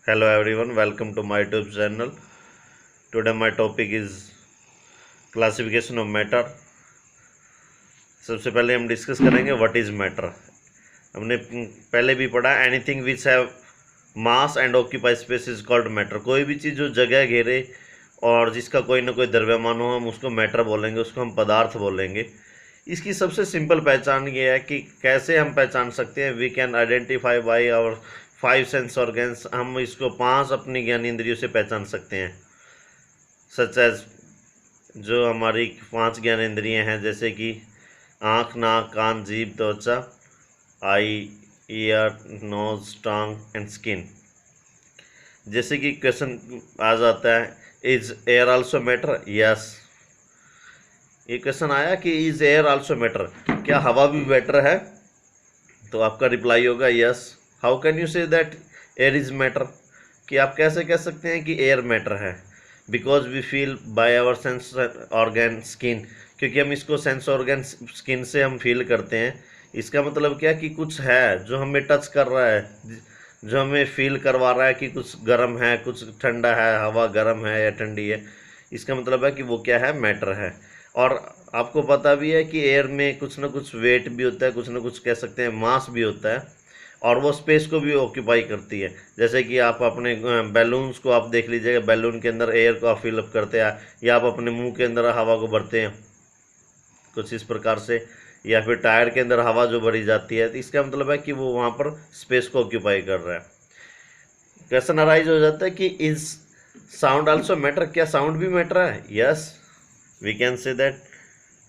Hello everyone, welcome to my YouTube channel. Today my topic is classification of matter. सबसे पहले हम discuss करेंगे what is matter. हमने पहले भी पढ़ा anything which have mass and occupy space is called matter. कोई भी चीज़ जो जगह घेरे और जिसका कोई ना कोई द्रव्यमान हो हम उसको मैटर बोलेंगे, उसको हम पदार्थ बोलेंगे। इसकी सबसे सिंपल पहचान ये है कि कैसे हम पहचान सकते हैं। We can identify by our 5 sense organs. हम इसको 5 अपनी ज्ञान इंद्रियों से पहचान सकते हैं। सच एज जो हमारी 5 ज्ञान इंद्रियाँ हैं, जैसे कि आँख, नाक, कान, जीभ, त्वचा, eye, ear, nose, tongue and skin. जैसे कि क्वेश्चन आ जाता है, is air also matter? Yes. ये क्वेश्चन आया कि इज एयर आल्सो मैटर, क्या हवा भी मैटर है? तो आपका रिप्लाई होगा yes. How can you say that air is matter? कि आप कैसे कह सकते हैं कि एयर मैटर है? Because we feel by our sense organ skin, क्योंकि हम इसको सेंस ऑर्गन स्किन से हम फील करते हैं। इसका मतलब क्या कि कुछ है जो हमें टच कर रहा है, जो हमें फील करवा रहा है कि कुछ गर्म है, कुछ ठंडा है, हवा गर्म है या ठंडी है। इसका मतलब है कि वो क्या है, मैटर है। और आपको पता भी है कि एयर में कुछ ना कुछ वेट भी होता है, कुछ ना कुछ कह सकते हैं मास भी होता है, और वो स्पेस को भी ऑक्यूपाई करती है। जैसे कि आप अपने बैलून्स को आप देख लीजिएगा, बैलून के अंदर एयर को आप फिलअप करते हैं, या आप अपने मुंह के अंदर हवा को भरते हैं कुछ इस प्रकार से, या फिर टायर के अंदर हवा जो भरी जाती है, तो इसका मतलब है कि वो वहाँ पर स्पेस को ऑक्यूपाई कर रहा है। क्वेश्चन अराइज हो जाता है कि इज साउंड आल्सो मैटर? क्या साउंड भी मैटर है? Yes, we can say that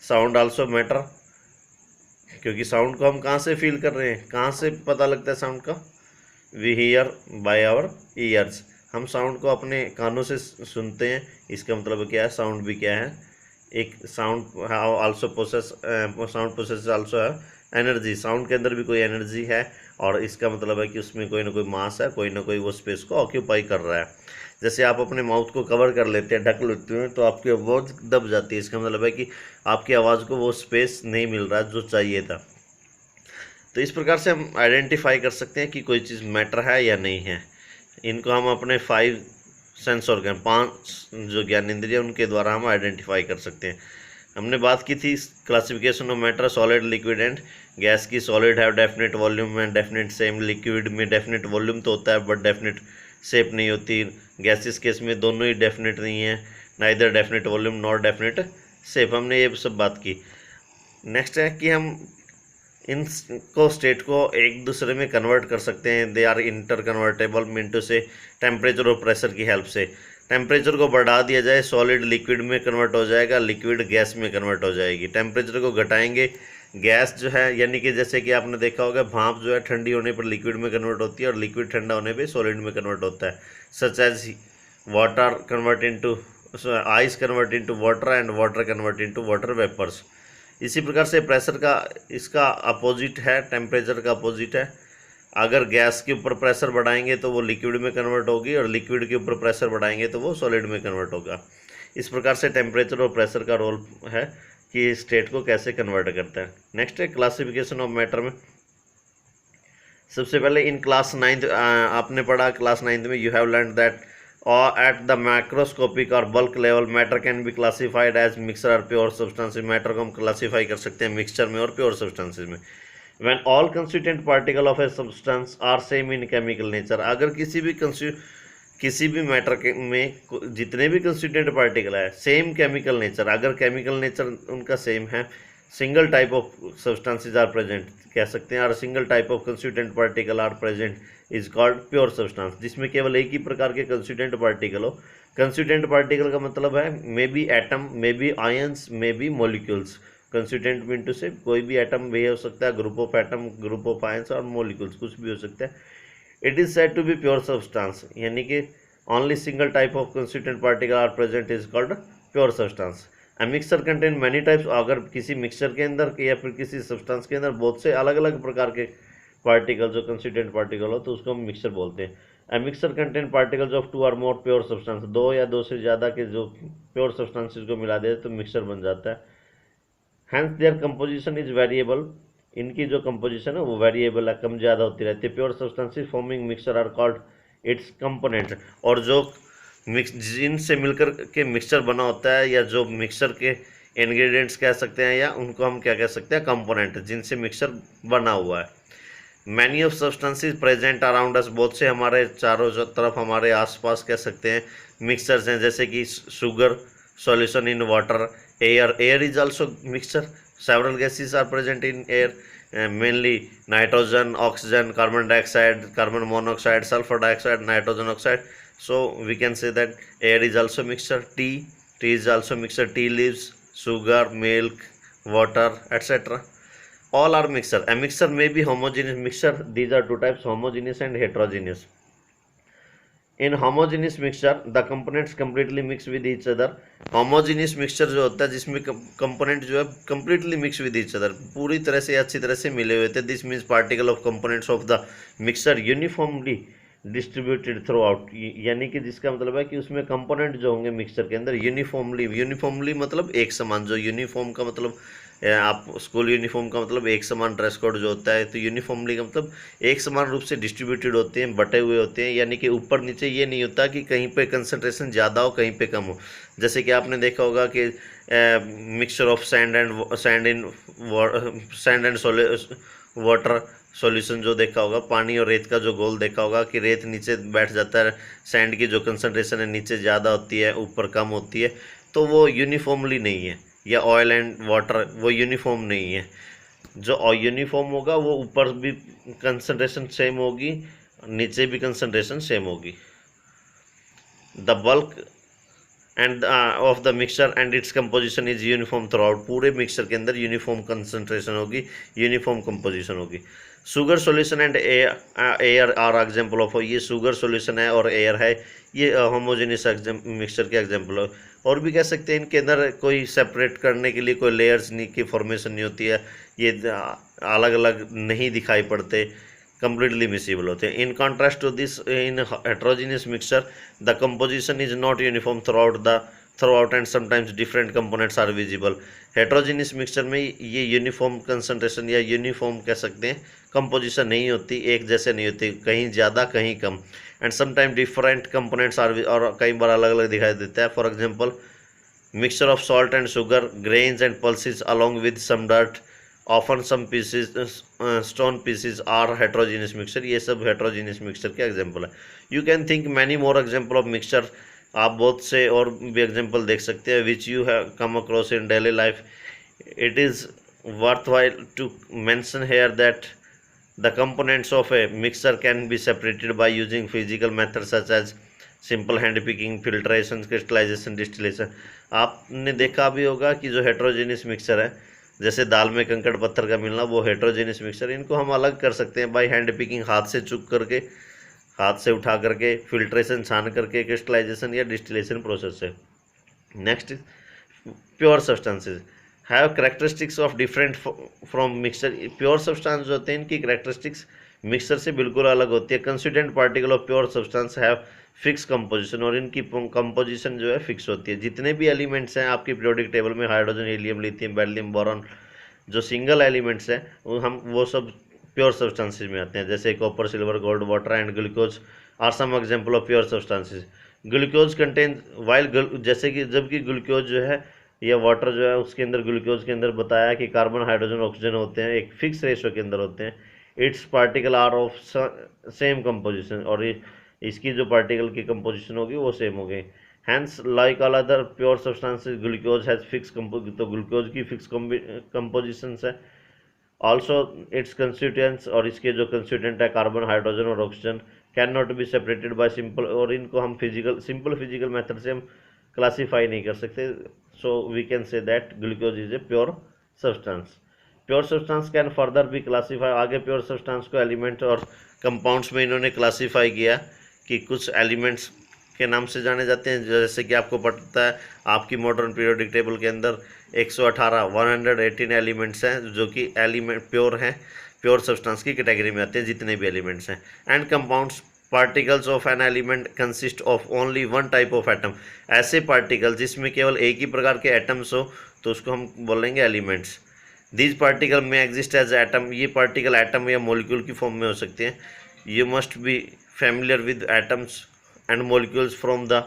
sound also matter, क्योंकि साउंड को हम कहाँ से फील कर रहे हैं, कहाँ से पता लगता है साउंड का? We hear by our ears. हम साउंड को अपने कानों से सुनते हैं। इसका मतलब क्या है, साउंड भी क्या है, एक sound also process, sound process also है एनर्जी। साउंड के अंदर भी कोई एनर्जी है, और इसका मतलब है कि उसमें कोई ना कोई मास है, कोई ना कोई वो स्पेस को ऑक्यूपाई कर रहा है। जैसे आप अपने माउथ को कवर कर लेते हैं, ढक लेते हैं, तो आपकी आवाज़ दब जाती है। इसका मतलब है कि आपकी आवाज़ को वो स्पेस नहीं मिल रहा जो चाहिए था। तो इस प्रकार से हम आइडेंटिफाई कर सकते हैं कि कोई चीज़ मैटर है या नहीं है। इनको हम अपने 5 सेंस ऑर्गन, 5 जो ज्ञान इंद्रिय उनके द्वारा हम आइडेंटिफाई कर सकते हैं। हमने बात की थी classification of matter, solid, liquid and gas की। Solid have definite volume and definite same. Liquid में डेफिनेट वॉल्यूम तो होता है बट डेफिनेट शेप नहीं होती। गैसेस केस में दोनों ही डेफिनेट नहीं है, neither definite volume nor definite shape. हमने ये सब बात की। नेक्स्ट है कि हम इन को स्टेट को एक दूसरे में कन्वर्ट कर सकते हैं। दे आर इंटर कन्वर्टेबल मिनटू से टेम्परेचर और प्रेशर की हेल्प से। टेम्परेचर को बढ़ा दिया जाए, सॉलिड लिक्विड में कन्वर्ट हो जाएगा, लिक्विड गैस में कन्वर्ट हो जाएगी। टेम्परेचर को घटाएंगे, गैस जो है, यानी कि जैसे कि आपने देखा होगा भाप जो है ठंडी होने पर लिक्विड में कन्वर्ट होती है, और लिक्विड ठंडा होने पर सॉलिड में कन्वर्ट होता है। Such as water convert into ice convert into water and water convert into water vapours. इसी प्रकार से प्रेशर का इसका अपोजिट है, टेम्परेचर का अपोजिट है। अगर गैस के ऊपर प्रेशर बढ़ाएंगे तो वो लिक्विड में कन्वर्ट होगी, और लिक्विड के ऊपर प्रेशर बढ़ाएंगे तो वो सॉलिड में कन्वर्ट होगा। इस प्रकार से टेम्परेचर और प्रेशर का रोल है कि स्टेट को कैसे कन्वर्ट करता है। नेक्स्ट है क्लासिफिकेशन ऑफ मैटर में। सबसे पहले इन क्लास 9th आपने पढ़ा, क्लास 9th में यू हैव लर्न दैट और at the microscopic or bulk level matter can be classified as mixture or pure substances. Matter को हम क्लासीफाई कर सकते हैं मिक्सचर में और प्योर सब्सटेंसेस में। When all constituent particle of a substance are same in chemical nature. अगर किसी भी मैटर के में जितने भी कंस्टिट्यूएंट पार्टिकल है सेम केमिकल नेचर, अगर केमिकल नेचर उनका सेम है, single type of substances are present, कह सकते हैं, और single type of constituent particle are present is called pure substance. जिसमें केवल एक ही प्रकार के कंस्टिट्यूएंट पार्टिकल हो। कंस्टिट्यूएंट पार्टिकल का मतलब है may be atom, may be ions, may be molecules. Constituent mean से कोई भी एटम भी हो सकता है, group of atom, group of ions और मॉलिक्यूल्स, कुछ भी हो सकता है। It is said to be pure substance, यानी कि only single type of constituent particle are present is called pure substance. A mixture contain many types. अगर किसी मिक्सचर के अंदर या फिर किसी सब्सटेंस के अंदर बहुत से अलग अलग प्रकार के पार्टिकल जो कंस्टिट्यूएंट पार्टिकल हो तो उसको हम मिक्सचर बोलते हैं। ए मिक्सर कंटेन पार्टिकल्स ऑफ 2 और मोर प्योर सब्सटेंस। 2 या 2 से ज़्यादा के जो प्योर सब्सटेंसेस को मिला दे तो मिक्सचर बन जाता है। Hence their composition is variable. इनकी जो कंपोजिशन है वो वेरिएबल है, कम ज़्यादा होती रहती है। Pure substances forming mixture are called its component. और जो मिक्स जिनसे मिलकर के मिक्सचर बना होता है, या जो मिक्सचर के इंग्रेडिएंट्स कह सकते हैं, या उनको हम क्या कह सकते हैं, कंपोनेंट, जिनसे मिक्सचर बना हुआ है। Many of substances present around us, बहुत से हमारे चारों तरफ, हमारे आसपास कह सकते हैं मिक्सचर्स हैं, जैसे कि sugar solution in water, air is also mixture, several gases are present in air, mainly nitrogen, oxygen, carbon dioxide, carbon monoxide, sulphur dioxide, nitrogen oxide. So we can say that air is also mixture. Tea is also mixture. Tea leaves, sugar, milk, water, etc. All are mixture. A mixture may be homogeneous mixture. These are two types: homogeneous and heterogeneous. In homogeneous mixture, the components completely mix with each other. Homogeneous mixture जो होता है जिसमें component जो है completely mix with each other, पूरी तरह से अच्छी तरह से मिले हुए थे. This means particle of components of the mixture uniformly distributed through out, यानी कि जिसका मतलब है कि उसमें कंपोनेंट जो होंगे मिक्सचर के अंदर यूनिफॉर्मली मतलब एक समान, जो यूनिफॉर्म का मतलब आप स्कूल यूनिफॉर्म का मतलब एक समान ड्रेस कोड जो होता है, तो यूनिफॉर्मली का मतलब एक समान रूप से डिस्ट्रीब्यूटेड होते हैं, बटे हुए होते हैं, यानी कि ऊपर नीचे ये नहीं होता कि कहीं पे कंसंट्रेशन ज़्यादा हो कहीं पे कम हो. जैसे कि आपने देखा होगा कि mixture of sand and water solution जो देखा होगा, पानी और रेत का जो गोल देखा होगा कि रेत नीचे बैठ जाता है, सैंड की जो कंसंट्रेशन है नीचे ज़्यादा होती है ऊपर कम होती है, तो वो यूनिफॉर्मली नहीं है. या ऑयल एंड वाटर वो यूनिफॉर्म नहीं है. जो यूनिफॉर्म होगा वो ऊपर भी कंसंट्रेशन सेम होगी, नीचे भी कंसंट्रेशन सेम होगी. The bulk and of the mixture and its composition is uniform throughout, पूरे मिक्सचर के अंदर यूनिफॉर्म कंसंट्रेशन होगी, यूनिफॉर्म कंपोजिशन होगी. Sugar solution and air are example of, ये शुगर सॉल्यूशन है और एयर है, ये होमोजेनियस मिक्सचर के एग्जांपल है. और भी कह सकते हैं इनके अंदर कोई सेपरेट करने के लिए कोई लेयर्स नहीं की फॉर्मेशन नहीं होती है, ये अलग अलग नहीं दिखाई पड़ते, completely miscible होते हैं. In contrast to this, in heterogeneous mixture, the composition is not uniform throughout and sometimes different components are visible. heterogeneous mixture में ये यूनिफॉर्म कंसंट्रेशन या यूनिफॉर्म कह सकते हैं कंपोजिशन नहीं होती, एक जैसे नहीं होती, कहीं ज़्यादा कहीं कम. And sometime different components are, और कई बार अलग अलग दिखाई देता है. For example mixture of salt and sugar, grains and pulses along with some dirt, often some pieces, stone pieces are heterogeneous mixture. ये सब हेट्रोजीनियस मिक्सचर के एग्जांपल है. You can think many more example of mixture, आप बहुत से और भी example देख सकते हैं which you have come across in daily life. It is worthwhile to mention here that the components of a mixture can be separated by using physical methods such as simple hand picking, filtration, crystallisation, distillation. आपने देखा भी होगा कि जो heterogeneous mixture है, जैसे दाल में कंकड़ पत्थर का मिलना, वो हेट्रोजेनियस मिक्सचर, इनको हम अलग कर सकते हैं बाय हैंड पिकिंग, हाथ से चुक करके, हाथ से उठा करके, फिल्ट्रेशन छान करके, क्रिस्टलाइजेशन या डिस्टिलेशन प्रोसेस से. Next pure substances have characteristics of different from mixture. Pure substance जो होते हैं इनकी करेक्टरिस्टिक्स मिक्सचर से बिल्कुल अलग होती है. Constituent particle of pure substance have fix composition, और इनकी कंपोजिशन जो है फिक्स होती है. जितने भी एलिमेंट्स हैं आपकी पीरियोडिक टेबल में, hydrogen, helium, lithium, beryllium, boron, जो सिंगल एलिमेंट्स हैं वो सब प्योर सब्सटेंसेज में आते हैं. जैसे copper, silver, gold, water and glucose are some example of pure substances. Glucose contain while, जैसे कि जबकि ग्लूकोज जो है या वाटर जो है उसके अंदर, ग्लूकोज के अंदर बताया कि कार्बन, हाइड्रोजन, ऑक्सीजन होते हैं, एक फिक्स रेशो के अंदर होते हैं. Its particle are of same composition, और इसकी जो पार्टिकल की कंपोजिशन होगी वो सेम होगी. Hence like all other pure substances glucose has fix तो ग्लूकोज की फिक्स कंपोजिशन है. ऑल्सो इट्स कंस्टिट्यूएंट्स, और इसके जो कंस्टिट्यूएंट है कार्बन, हाइड्रोजन और oxygen, can not be separated by simple, और इनको हम सिंपल फिजिकल मेथड से हम क्लासीफाई नहीं कर सकते. So we can say that glucose is a pure substance. Pure substance can further भी क्लासीफाई, आगे प्योर सब्सटेंस को एलिमेंट और कंपाउंड्स में इन्होंने क्लासीफाई किया कि कुछ एलिमेंट्स के नाम से जाने जाते हैं. जैसे कि आपको पता है आपकी मॉडर्न पीरियोडिक टेबल के अंदर 118 एलिमेंट्स हैं जो कि एलिमेंट प्योर हैं, प्योर सब्सटेंस की कैटेगरी में आते हैं जितने भी एलिमेंट्स हैं. And compounds particles of an element consist of only one type of atom. ऐसे पार्टिकल जिसमें केवल एक ही प्रकार के एटम्स हो तो उसको हम बोलेंगे एलिमेंट्स. दीज पार्टिकल में एग्जिस्ट एज एटम, ये पार्टिकल एटम या मॉलिक्यूल की फॉर्म में हो सकते हैं. You must be familiar with atoms and molecules from the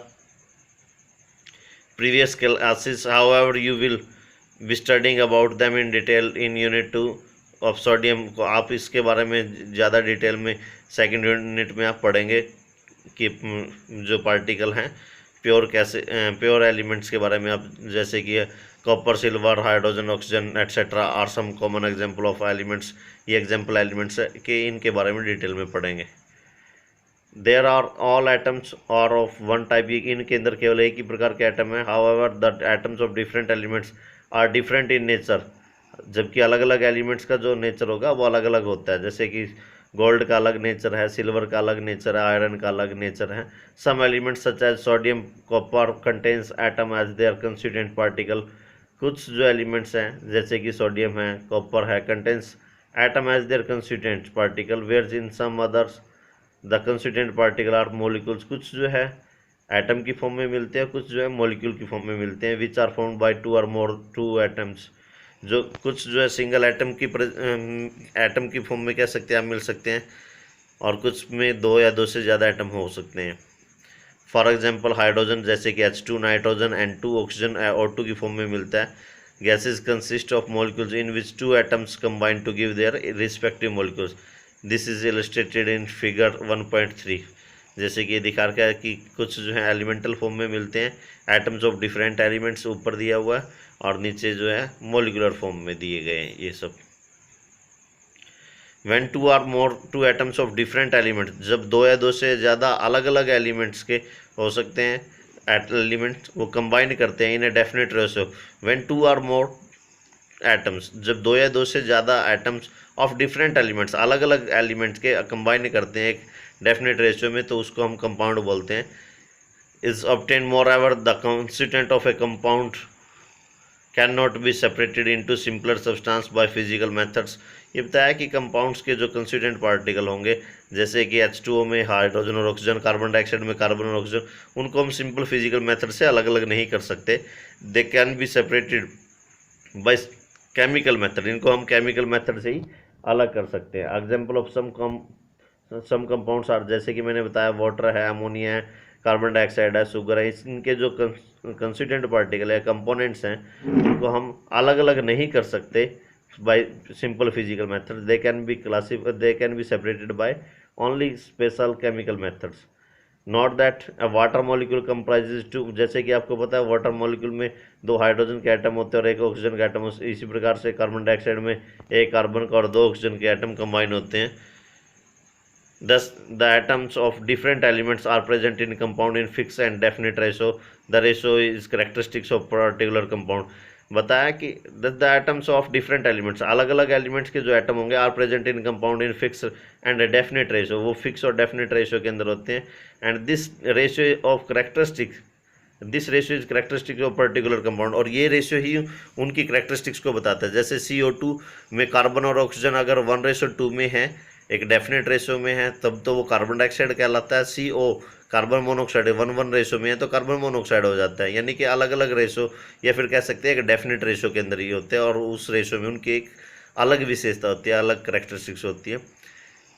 previous classes. However, you will be studying about them in detail in unit 2 of sodium को। आप इसके बारे में ज़्यादा डिटेल में सेकंड यूनिट में आप पढ़ेंगे कि जो पार्टिकल हैं प्योर एलिमेंट्स के बारे में आप, जैसे कि copper, silver, hydrogen, oxygen etcetera are some common example of elements. ये एग्जांपल एलिमेंट्स है कि इनके बारे में डिटेल में पढ़ेंगे। देयर आर ऑल एटम्स और ऑफ वन टाइप, इनके अंदर केवल एक ही प्रकार के एटम है। However the atoms of different elements are different in nature, जबकि अलग अलग एलिमेंट्स का जो नेचर होगा वो अलग अलग होता है। जैसे कि गोल्ड का अलग नेचर है, सिल्वर का अलग नेचर है, आयरन का अलग नेचर है। Some elements such as sodium, copper contains atom as their constituent particle. कुछ जो एलिमेंट्स हैं जैसे कि सोडियम है, कॉपर है, contains atom as their constituent particle, where in some others the constituent particle are molecules. कुछ जो है एटम की फॉर्म में मिलते हैं, कुछ जो है मॉलिक्यूल की फॉर्म में मिलते हैं। Which are formed by two or more two atoms, जो कुछ जो है सिंगल एटम की फॉर्म में कह सकते हैं आप मिल सकते हैं, और कुछ में दो या दो से ज़्यादा एटम हो सकते हैं। फॉर एग्जांपल हाइड्रोजन जैसे कि H2 nitrogen, N2 oxygen, O2 की फॉर्म में मिलता है। Gases consist of molecules in which two atoms combine to give their respective molecules. This is illustrated in figure 1.3। जैसे कि दिखा रखा है कि कुछ जो है एलिमेंटल फॉर्म में मिलते हैं, एटम्स ऑफ डिफरेंट एलिमेंट्स ऊपर दिया हुआ है, और नीचे जो है मॉलिक्यूलर फॉर्म में दिए गए हैं ये सब। When two or more two atoms of different elements, जब दो या दो से ज़्यादा अलग अलग एलिमेंट्स के हो सकते हैं एलिमेंट्स, वो कंबाइन करते हैं in a definite ratio. When two or more atoms, जब दो या दो से ज़्यादा एटम्स ऑफ डिफरेंट एलिमेंट्स, अलग अलग एलिमेंट्स के कंबाइन करते हैं एक डेफिनेट रेशियो में, तो उसको हम कंपाउंड बोलते हैं। Is obtain more ever the constituent of A compound can not be separated into simpler substance by physical methods. ये बताया कि कंपाउंड्स के जो कंस्टिट्यूएंट पार्टिकल होंगे, जैसे कि H2O में हाइड्रोजन और ऑक्सीजन, कार्बन डाइऑक्साइड में कार्बन और ऑक्सीजन, उनको हम सिंपल फिजिकल मेथड से अलग अलग नहीं कर सकते। दे can be separated by chemical method, इनको हम केमिकल मेथड से ही अलग कर सकते हैं। Example of some compounds are, जैसे कि मैंने बताया वाटर है, अमोनिया है, कार्बन डाइऑक्साइड है, शुगर है। इनके जो कंस्टिट्यूएंट पार्टिकल है, कंपोनेंट्स हैं, उनको हम अलग अलग नहीं कर सकते by simple physical method. They can be separated by only special chemical methods. Not that a water molecule comprises two, जैसे कि आपको पता है वाटर मॉलिक्यूल में दो हाइड्रोजन के एटम होते हैं और एक ऑक्सीजन का एटम। इसी प्रकार से कार्बन डाइऑक्साइड में एक कार्बन का और दो ऑक्सीजन के एटम कंबाइन होते हैं। Thus, the atoms of different elements are present in compound in fixed and definite ratio. The ratio is characteristics of particular compound. बताया कि the atoms of different elements, अलग अलग एलिमेंट्स के जो atom होंगे, are present in compound in fix and definite ratio, वो fix और definite ratio के अंदर होते हैं। And this ratio of characteristics, this ratio is characteristics of particular compound, और ये रेशियो ही उनकी करेक्टरिस्टिक्स को बताता है। जैसे CO2 में कार्बन और ऑक्सीजन अगर 1:2 में है, एक डेफिनेट रेशियो में है, तब तो वो कार्बन डाइऑक्साइड कहलाता है। CO कार्बन मोनोऑक्साइड 1:1 रेशियो में है तो कार्बन मोनोऑक्साइड हो जाता है। यानी कि अलग अलग रेशियो, या फिर कह सकते हैं एक डेफिनेट रेशियो के अंदर ही होते हैं, और उस रेशियो में उनकी एक अलग विशेषता होती है, अलग करेक्टरिस्टिक्स होती है।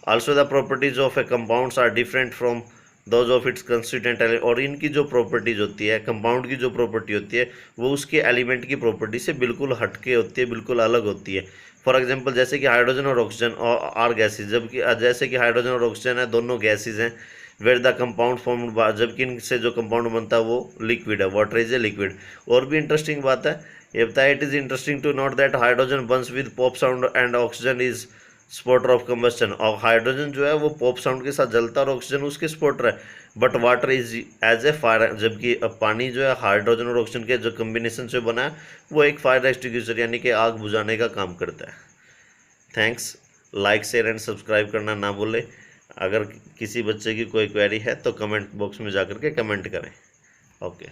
Also the properties of a compounds are different from those of its constituent, और इनकी जो प्रॉपर्टीज होती है, कंपाउंड की जो प्रॉपर्टी होती है, वो उसके एलिमेंट की प्रॉपर्टी से बिल्कुल हटके होती है, बिल्कुल अलग होती है। फॉर एग्जांपल जैसे कि हाइड्रोजन और ऑक्सीजन आर गैसेज, जबकि जैसे कि हाइड्रोजन और ऑक्सीजन है, दोनों गैसेज हैं। वेयर द कंपाउंड फॉर्म, जबकि इनसे जो कंपाउंड बनता है वो लिक्विड है, वाटर इज ए लिक्विड। और भी इंटरेस्टिंग बात है, ये बताया it is interesting to note that hydrogen burns with pop sound and oxygen is supporter of combustion. और हाइड्रोजन जो है वो पॉप साउंड के साथ जलता है और ऑक्सीजन उसके स्पॉटर है। But water is as a fire, जबकि पानी जो है हाइड्रोजन और ऑक्सीजन के जो कम्बिनेशन से बना है वो एक फायर एक्सटिंग्विशर यानी कि आग बुझाने का काम करता है। Thanks. Like share and subscribe करना ना भूलें। अगर किसी बच्चे की कोई क्वेरी है तो कमेंट बॉक्स में जाकर के कमेंट करें। ओके।